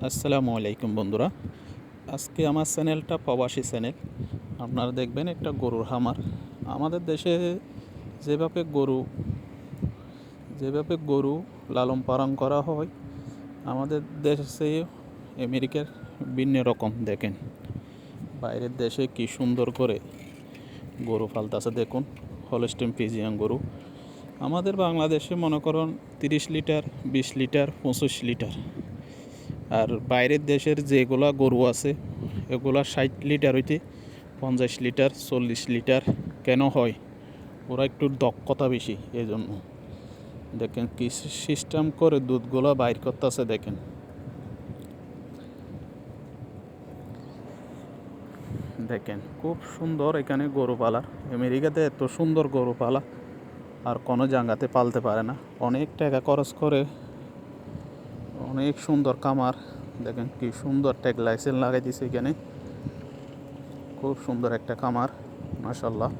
আসসালামু আলাইকুম বন্ধুরা। আজকে আমার চ্যানেলটা প্রবাসী চ্যানেল। আপনারা দেখবেন একটা গরুর খামার। আমাদের দেশে যেভাবে গরু যেভাবে গরু লালন পালন করা হয়, আমাদের দেশে আমেরিকার ভিন্ন রকম। দেখেন বাইরের দেশে কি সুন্দর করে গরু পালতেছে। দেখুন হলস্টিন ফ্রিজিয়ান গরু। আমাদের বাংলাদেশে মনে করুন 30 লিটার, 20 লিটার, 25 লিটার। আর বাইরের দেশের যেগুলা গরু আছে এগুলা 60 লিটার হইতে 50 লিটার, 40 লিটার কেন হয়? ওরা একটু দক্ষতা বেশি, এই জন্য। দেখেন কি সিস্টেম করে দুধগুলা বাইর করতেছে। দেখেন দেখেন খুব সুন্দর এখানে গরু পালা। আমেরিকাতে এত সুন্দর গরু পালা আর কোনো জায়গাতে পালতে পারে না। অনেক টাকা খরচ করে, অনেক সুন্দর খামার। দেখেন কি সুন্দর ট্যাগ লাইসেন্স লাগাই দিছে এখানে। খুব সুন্দর একটা খামার, মাশাআল্লাহ।